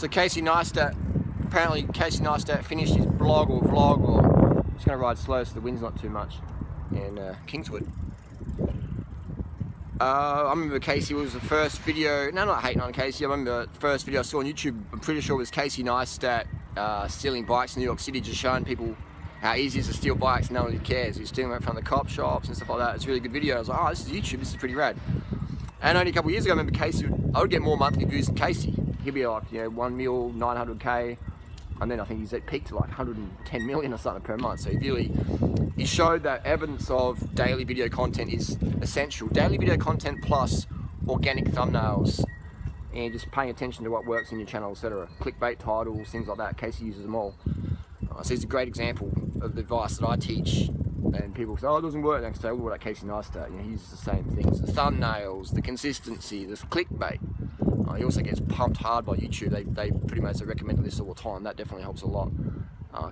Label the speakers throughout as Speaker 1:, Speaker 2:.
Speaker 1: So Casey Neistat, apparently Casey Neistat finished his blog or vlog, or just going to ride slow so the wind's not too much, in Kingswood. I remember Casey was the first video, no, not hating on Casey, I remember the first video I saw on YouTube, I'm pretty sure it was Casey Neistat stealing bikes in New York City, just showing people how easy it is to steal bikes and no one really cares. He's stealing them from the cop shops and stuff like that. It's a really good video. I was like, oh, this is YouTube, this is pretty rad. And only a couple of years ago, I remember Casey, I would get more monthly views than Casey. He'd be like, 1 mil, 900K, and then I think he's at peak to like 110 million or something per month. So he showed that evidence of daily video content is essential. Daily video content plus organic thumbnails, and just paying attention to what works in your channel, etc. Clickbait titles, things like that. Casey uses them all. So he's a great example of the advice that I teach. And people say, oh, it doesn't work. Next day, what about Casey Neistat? He uses the same things: the thumbnails, the consistency, the clickbait. He also gets pumped hard by YouTube. They pretty much recommend this all the time. That definitely helps a lot.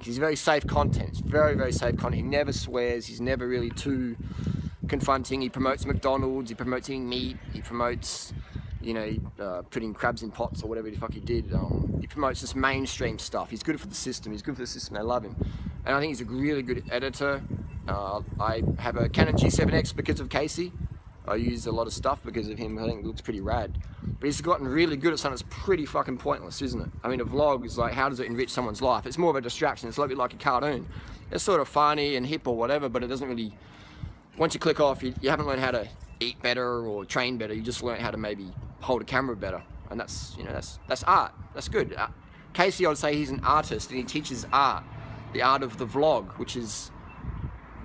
Speaker 1: He's very safe content. It's very, very safe content. He never swears. He's never really too confronting. He promotes McDonald's. He promotes eating meat. He promotes, putting crabs in pots or whatever the fuck he did. He promotes just mainstream stuff. He's good for the system. He's good for the system. They love him. And I think he's a really good editor. I have a Canon G7X because of Casey. I use a lot of stuff because of him. I think it looks pretty rad. But he's gotten really good at something that's pretty fucking pointless, isn't it? I mean, a vlog is like, how does it enrich someone's life? It's more of a distraction. It's a little bit like a cartoon. It's sort of funny and hip or whatever, but it doesn't really... Once you click off, you haven't learned how to eat better or train better. You just learn how to maybe hold a camera better. And that's art. That's good. Casey, I would say he's an artist, and he teaches art. The art of the vlog, which is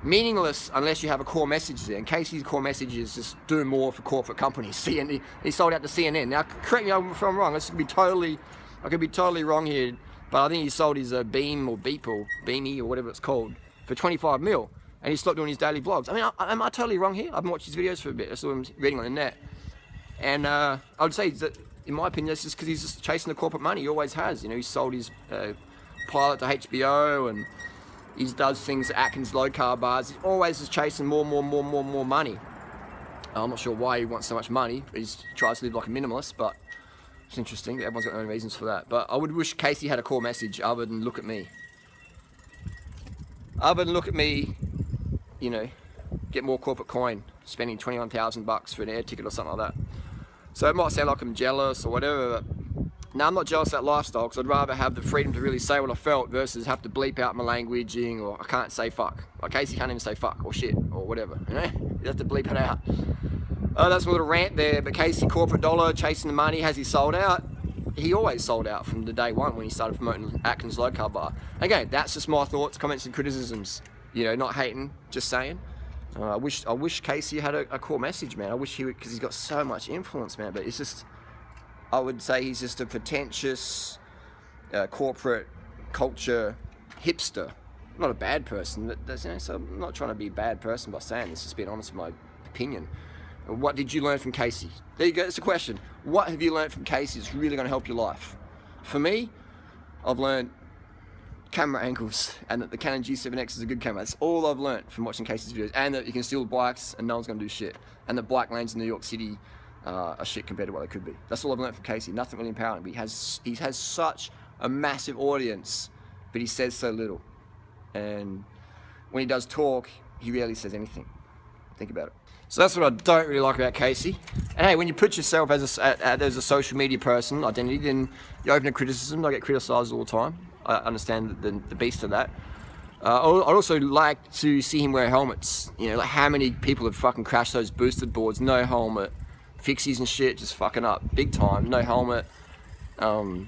Speaker 1: meaningless unless you have a core message there. And Casey's core message is just do more for corporate companies. He sold out to CNN. Now, correct me if I'm wrong. I could be totally wrong here, but I think he sold his Beam or Beep or Beanie or whatever it's called for 25 mil, and he stopped doing his daily vlogs. I mean, am I totally wrong here? I haven't watched his videos for a bit. That's what I'm reading on the net. And I would say that, in my opinion, that's just because he's just chasing the corporate money. He always has. He sold his pilot to HBO, and he does things at Atkins low carb bars. He's always just chasing more money. I'm not sure why he wants so much money. He tries to live like a minimalist, but it's interesting. Everyone's got their own reasons for that. But I would wish Casey had a core message other than look at me. Other than look at me, get more corporate coin, spending 21,000 bucks for an air ticket or something like that. So it might sound like I'm jealous or whatever, but no, I'm not jealous of that lifestyle, because I'd rather have the freedom to really say what I felt versus have to bleep out my languaging, or I can't say fuck. Like Casey can't even say fuck or shit or whatever, You have to bleep it out. That's my little rant there. But Casey, corporate dollar, chasing the money, has he sold out? He always sold out from the day one when he started promoting Atkins low carb bar. Again, that's just my thoughts, comments and criticisms. Not hating, just saying. I wish Casey had a core message, man. I wish because he's got so much influence, man. But it's just, I would say he's just a pretentious corporate culture hipster. Not a bad person. So I'm not trying to be a bad person by saying this, just being honest with my opinion. What did you learn from Casey? There you go, that's a question. What have you learned from Casey that's really going to help your life? For me, I've learned camera angles, and that the Canon G7X is a good camera. That's all I've learned from watching Casey's videos, and that you can steal bikes and no one's going to do shit. And the bike lanes in New York City are shit compared to what they could be. That's all I've learned from Casey. Nothing really empowering, but he has such a massive audience, but he says so little. And when he does talk, he rarely says anything. Think about it. So that's what I don't really like about Casey. And hey, when you put yourself as a social media person identity, then you're open to criticism. I get criticised all the time. I understand the beast of that. I'd also like to see him wear helmets. Like how many people have fucking crashed those boosted boards, no helmet, fixies and shit, just fucking up big time, no helmet.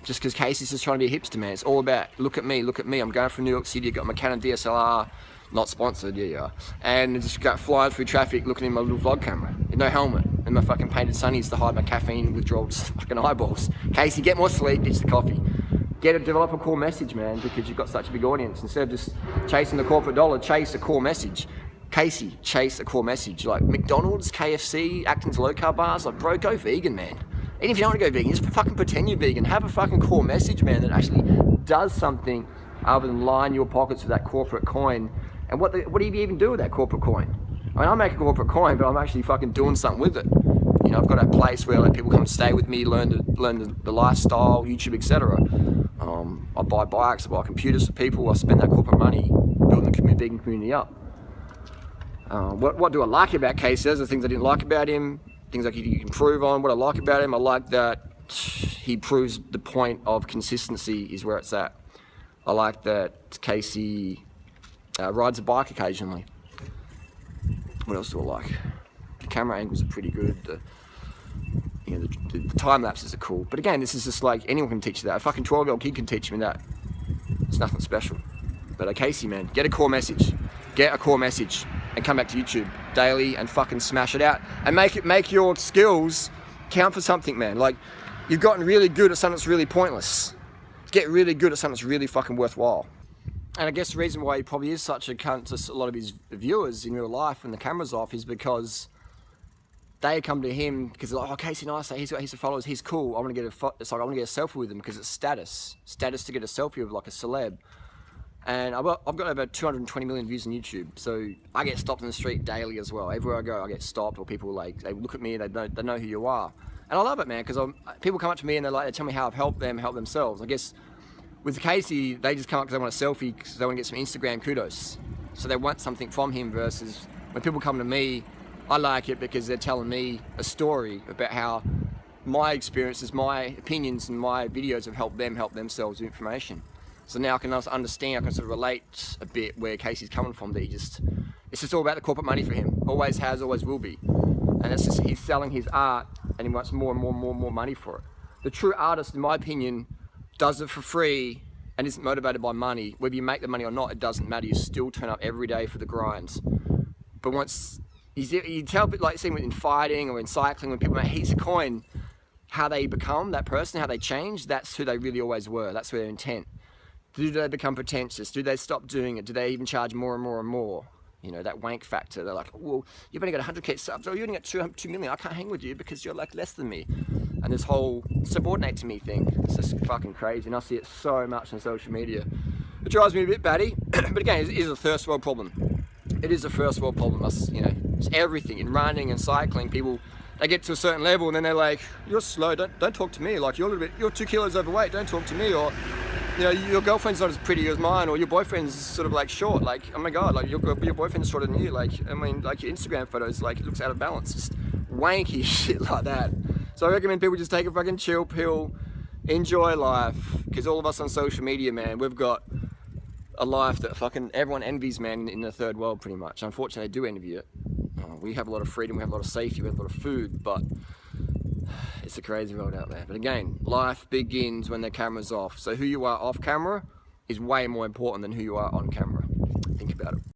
Speaker 1: Just because Casey's just trying to be a hipster, man. It's all about look at me. I'm going from New York City. I got my Canon DSLR, not sponsored, yeah you are. And just got flying through traffic, looking in my little vlog camera, with no helmet, and my fucking painted sunnies to hide my caffeine withdrawal fucking eyeballs. Casey, get more sleep, ditch the coffee. Develop a core message, man, because you've got such a big audience. Instead of just chasing the corporate dollar, chase a core message. Casey, chase a core message. Like McDonald's, KFC, Atkins low carb bars, like bro, go vegan, man. Even if you don't want to go vegan, just fucking pretend you're vegan. Have a fucking core message, man, that actually does something other than line your pockets with that corporate coin. And what do you even do with that corporate coin? I mean, I make a corporate coin, but I'm actually fucking doing something with it. You know, I've got a place where like people come and stay with me, learn the lifestyle, YouTube, etc. I buy bikes, I buy computers for people, I spend that corporate money building the community up. What do I like about Casey? Those are things I didn't like about him, things I could improve on. What I like about him, I like that he proves the point of consistency is where it's at. I like that Casey rides a bike occasionally. What else do I like? The camera angles are pretty good. The time lapses are cool. But again, this is just like anyone can teach you that. A fucking 12-year-old kid can teach me that. It's nothing special. But Casey, man, get a core message. Get a core message and come back to YouTube daily and fucking smash it out and make your skills count for something, man. Like, you've gotten really good at something that's really pointless. Get really good at something that's really fucking worthwhile. And I guess the reason why he probably is such a cunt to a lot of his viewers in real life when the camera's off is because they come to him because they're like, oh, Casey Neistat, he's got followers, he's cool. I want to get I want to get a selfie with him because it's status to get a selfie with like a celeb. And I've got over 220 million views on YouTube, so I get stopped in the street daily as well. Everywhere I go, I get stopped, or people like they look at me and they know who you are. And I love it, man, because people come up to me and they tell me how I've helped them help themselves. I guess with Casey, they just come up because they want a selfie, because they want to get some Instagram kudos. So they want something from him, versus when people come to me, I like it because they're telling me a story about how my experiences, my opinions, and my videos have helped them help themselves with information. So now I can understand, I can sort of relate a bit where Casey's coming from, that it's just all about the corporate money for him. Always has, always will be. And it's just, he's selling his art and he wants more and more money for it. The true artist, in my opinion, does it for free and isn't motivated by money. Whether you make the money or not, it doesn't matter. You still turn up every day for the grinds. But once, you tell, like see in fighting or in cycling, when people make heaps of coin, how they become that person, how they change, that's who they really always were. That's their intent. Do they become pretentious? Do they stop doing it? Do they even charge more and more and more? You know, that wank factor. They're like, well, you've only got 100k subs, or you only got 2 million. I can't hang with you because you're like less than me. And this whole subordinate to me thing, it's just fucking crazy. And I see it so much on social media. It drives me a bit batty. But again, it is a first world problem. It is a first world problem. You know, it's everything. In running and cycling, people, they get to a certain level and then they're like, you're slow, don't talk to me. Like, you're 2 kilos overweight, don't talk to me. Or, you know, your girlfriend's not as pretty as mine, or your boyfriend's sort of like short. Like, oh my God, like your boyfriend's shorter than you. Like, I mean, like your Instagram photos, like it looks out of balance. Just wanky shit like that. So I recommend people just take a fucking chill pill, enjoy life, because all of us on social media, man, we've got a life that fucking everyone envies, man, in the third world pretty much. Unfortunately, they do envy it. We have a lot of freedom, we have a lot of safety, we have a lot of food, but it's a crazy world out there. But again, life begins when the camera's off. So who you are off camera is way more important than who you are on camera. Think about it.